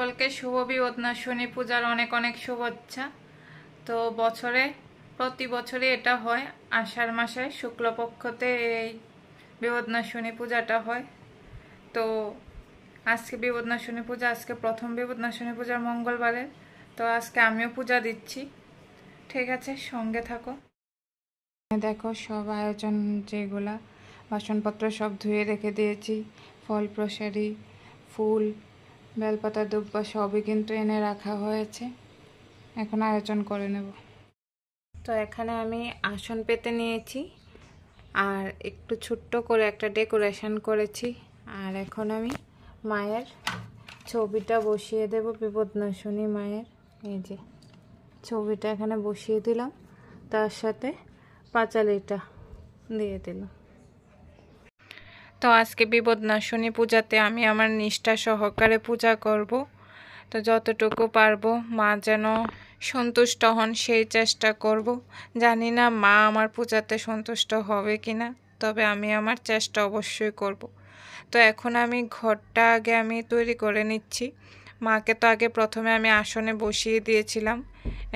সকলকে শুভ বিপদনাশিনী পূজার অনেক অনেক শুভেচ্ছা। তো প্রতি বছরই এটা হয়, আষাঢ় মাসে শুক্লপক্ষতে এই বিপদনাশিনী পূজাটা হয়। তো আজকে বিপদনাশিনী পূজা, আজকে প্রথম বিপদনাশিনী পূজার মঙ্গলবারে। তো আজকে আমিও পূজা দিচ্ছি, ঠিক আছে, সঙ্গে থাকো। দেখো সব আয়োজন, যেগুলা বাসনপত্র সব ধুয়ে রেখে দিয়েছি, ফল প্রসাদী, ফুল, বেলপাতা, দুব্বা সবই কিন্তু এনে রাখা হয়েছে। এখন আয়োজন করে নেব। তো এখানে আমি আসন পেতে নিয়েছি আর একটু ছোট্ট করে একটা ডেকোরেশন করেছি। আর এখন আমি মায়ের ছবিটা বসিয়ে দেব, বিপদনাশিনী মায়ের এই যে ছবিটা এখানে বসিয়ে দিলাম, তার সাথে পাঁচালিটা দিয়ে দিলাম। তো আজকে বিপদনাশিনী পূজাতে আমি আমার নিষ্ঠা সহকারে পূজা করব। তো যতটুকু পারবো মা যেন সন্তুষ্ট হন সেই চেষ্টা করব। জানি না মা আমার পূজাতে সন্তুষ্ট হবে কিনা, তবে আমি আমার চেষ্টা অবশ্যই করব। তো এখন আমি ঘরটা আগে আমি তৈরি করে নিচ্ছি। মাকে তো আগে প্রথমে আমি আসনে বসিয়ে দিয়েছিলাম,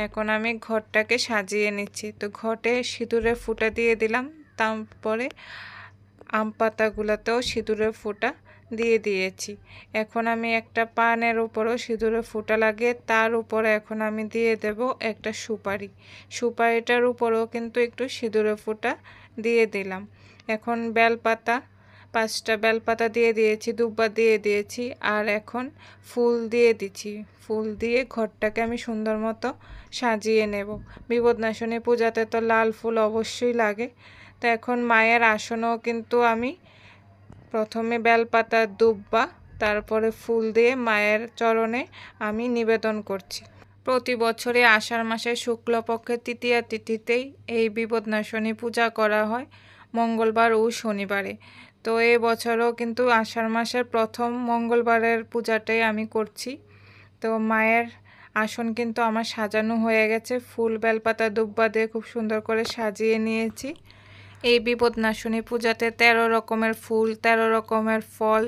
এখন আমি ঘরটাকে সাজিয়ে নিচ্ছি। তো ঘটে সিঁদুরের ফুটা দিয়ে দিলাম, তারপরে আম পাতাগুলোতেও সিঁদুরের ফুটা দিয়ে দিয়েছি। এখন আমি একটা পানের উপরও সিঁদুরের ফুটা লাগিয়ে তার উপরে এখন আমি দিয়ে দেব একটা সুপারিটার উপরেও কিন্তু একটু সিঁদুরের ফুটা দিয়ে দিলাম। এখন বেলপাতা, 5টা বেলপাতা দিয়ে দিয়েছি, দুব্বা দিয়ে দিয়েছি, আর এখন ফুল দিয়ে দিচ্ছি। ফুল দিয়ে ঘরটাকে আমি সুন্দর মতো সাজিয়ে নেব। বিপদনাশিনী পূজাতে তো লাল ফুল অবশ্যই লাগে। তো এখন মায়ের আসনেও কিন্তু আমি প্রথমে বেলপাতা, দুব্বা, তারপরে ফুল দিয়ে মায়ের চরণে আমি নিবেদন করছি। প্রতি বছরে আষাঢ় মাসের শুক্লপক্ষের তৃতীয়া তিথিতেই এই বিপদনাশিনী পূজা করা হয়, মঙ্গলবার ও শনিবারে। তো বছরও কিন্তু আষাঢ় মাসের প্রথম মঙ্গলবারের পূজাটাই আমি করছি। তো মায়ের আসন কিন্তু আমার সাজানো হয়ে গেছে, ফুল, বেলপাতা, দুব্বা দিয়ে খুব সুন্দর করে সাজিয়ে নিয়েছি। এই বিপদনাশিনী পূজাতে 13 রকমের ফুল, 13 রকমের ফল,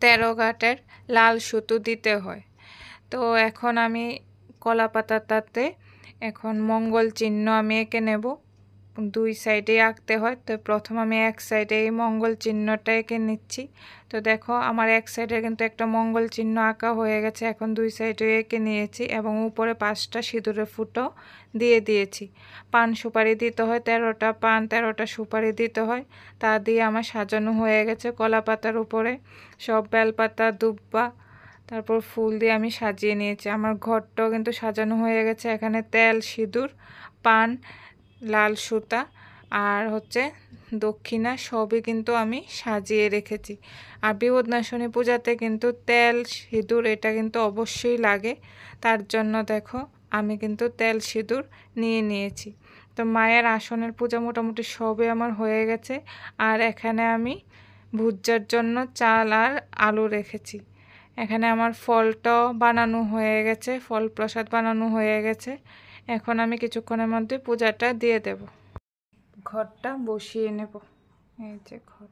13 ঘাটের লাল সুতো দিতে হয়। তো এখন আমি কলা পাতাটাতে এখন মঙ্গল চিহ্ন আমি এঁকে নেব। 2 সাইডে আঁকতে হয়, তো প্রথম আমি এক সাইডে এই মঙ্গল চিহ্নটা এঁকে নিচ্ছি। তো দেখো আমার এক সাইডে কিন্তু একটা মঙ্গল চিহ্ন আঁকা হয়ে গেছে। এখন 2 সাইডে এঁকে নিয়েছি এবং উপরে 5টা সিঁদুরের ফুটো দিয়ে দিয়েছি। পান সুপারি দিতে হয়, 13টা পান, 13টা সুপারি দিতে হয়। তা দিয়ে আমার সাজানো হয়ে গেছে। কলা পাতার উপরে সব বেলপাতা, দুব্বা, তারপর ফুল দিয়ে আমি সাজিয়ে নিয়েছি। আমার ঘরটাও কিন্তু সাজানো হয়ে গেছে। এখানে তেল, সিঁদুর, পান, লাল সুতা আর দক্ষিণা সবই কিন্তু আমি সাজিয়ে রেখেছি। আর বিপদনাশিনী পূজাতে কিন্তু তেল, সিঁদুর এটা কিন্তু অবশ্যই লাগে। তার জন্য দেখো আমি কিন্তু তেল, সিঁদুর নিয়ে নিয়েছি। তো মায়ের আসনের পূজা মোটামুটি সবই আমার হয়ে গেছে। আর এখানে আমি ভুজার জন্য চাল আর আলু রেখেছি। এখানে আমার ফলটাও বানানো হয়ে গেছে, ফল প্রসাদ বানানো হয়ে গেছে। এখন আমি কিছুক্ষণের মধ্যে পূজাটা দিয়ে দেব। ঘরটা বসিয়ে নেব। এই যে ঘর,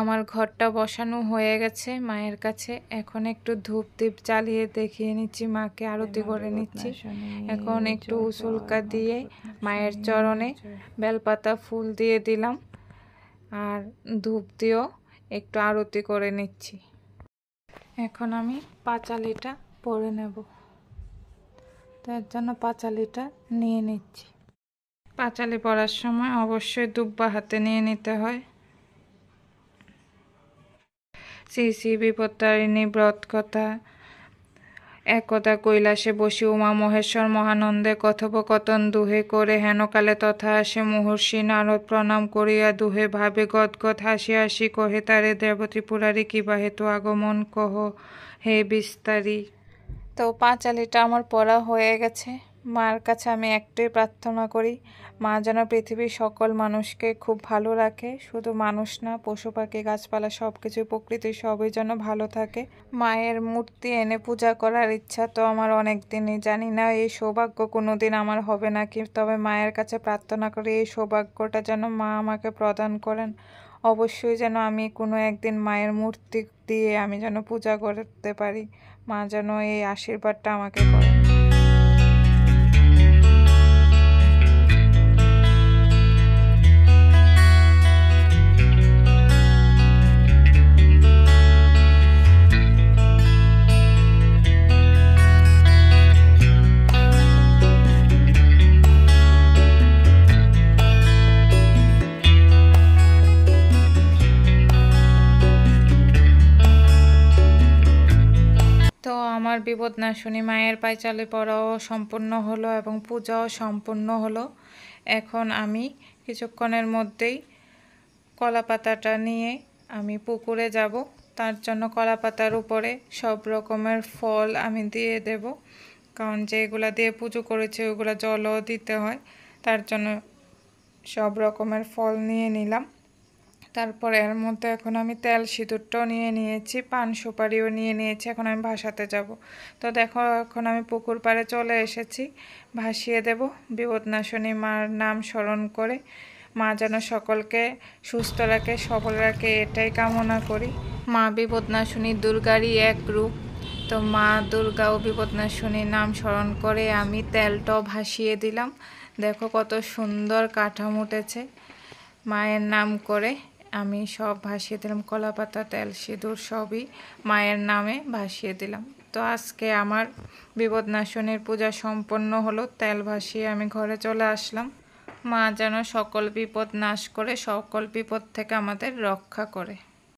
আমার ঘরটা বসানো হয়ে গেছে মায়ের কাছে। এখন একটু ধূপ দীপ জ্বালিয়ে দেখিয়ে নিচ্ছি, মাকে আরতি করে নিচ্ছি। এখন একটু উসুলকা দিয়ে মায়ের চরণে বেলপাতা, ফুল দিয়ে দিলাম আর ধূপ দিয়েও একটু আরতি করে নিচ্ছি। এখন আমি পাঁচালিটা পরে নেব, তার জন্য পাঁচালিটা নিয়ে নিচ্ছি। পাঁচালি পরার সময় অবশ্যই দুব্বা হাতে নিয়ে নিতে হয়। শ্রী শ্রী বিপত্তারিণী ব্রত কথা। একদা কৈলাসে বসি উমা মহেশ্বর মহানন্দে কথোপকথন দুহে করে হেনকালে তথা আসে মহর্ষি নারদ প্রণাম করিয়া দুহে ভাবে গদগদ হাসি হাসি কহে তারে দেব ত্রিপুরারি কিবা হেতু আগমন কহ হে বিস্তারী। তো পাঁচালিটা আমার পড়া হয়ে গেছে। মার কাছে আমি একটাই প্রার্থনা করি, মা যেন পৃথিবীর সকল মানুষকে খুব ভালো রাখে, শুধু মানুষ না, পশু পাখি গাছপালা সব কিছু, প্রকৃতি সবই যেন ভালো থাকে। মায়ের মূর্তি এনে পূজা করার ইচ্ছা তো আমার অনেক দিনই, জানি না এই সৌভাগ্য কোনোদিন আমার হবে নাকি, তবে মায়ের কাছে প্রার্থনা করি এই সৌভাগ্যটা যেন মা আমাকে প্রদান করেন। অবশ্যই যেন আমি কোনো একদিন মায়ের মূর্তি দিয়ে আমি যেন পূজা করতে পারি, মা যেন এই আশীর্বাদটা আমাকে করেন। তো আমার বিপদনাশিনী মায়ের পাঁচালী পড়াও সম্পূর্ণ হলো এবং পূজাও সম্পূর্ণ হলো। এখন আমি কিছুক্ষণের মধ্যেই কলা পাতাটা নিয়ে আমি পুকুরে যাব, তার জন্য কলা পাতার উপরে সব রকমের ফল আমি দিয়ে দেব, কারণ যেগুলা দিয়ে পুজো করেছে ওগুলো জলও দিতে হয়, তার জন্য সব রকমের ফল নিয়ে নিলাম। তারপরে এর মধ্যে এখন আমি তেল সিঁদুরটাও নিয়ে নিয়েছি, পান সুপারিও নিয়ে নিয়েছি, এখন আমি ভাসাতে যাব। তো দেখো এখন আমি পুকুর পাড়ে চলে এসেছি, ভাসিয়ে দেব বিপদনাশিনী মার নাম স্মরণ করে। মা যেন সকলকে সুস্থ রাখে, সবল রাখে, এটাই কামনা করি। মা বিপদনাশিনী দুর্গারই এক রূপ, তো মা দুর্গা ও বিপদনাশিনীর নাম স্মরণ করে আমি তেলটাও ভাসিয়ে দিলাম। দেখো কত সুন্দর কাঠামো উঠেছে, মায়ের নাম করে আমি সব ভাসিয়ে দিলাম, কলা পাতা তেল সিঁদুর সবই মায়ের নামে ভাসিয়ে দিলাম। তো আজকে আমার বিপদনাশিনীর পূজা সম্পন্ন হলো, তেল ভাসিয়ে আমি ঘরে চলে আসলাম। মা যেন সকল বিপদ নাশ করে, সকল বিপদ থেকে আমাদের রক্ষা করে।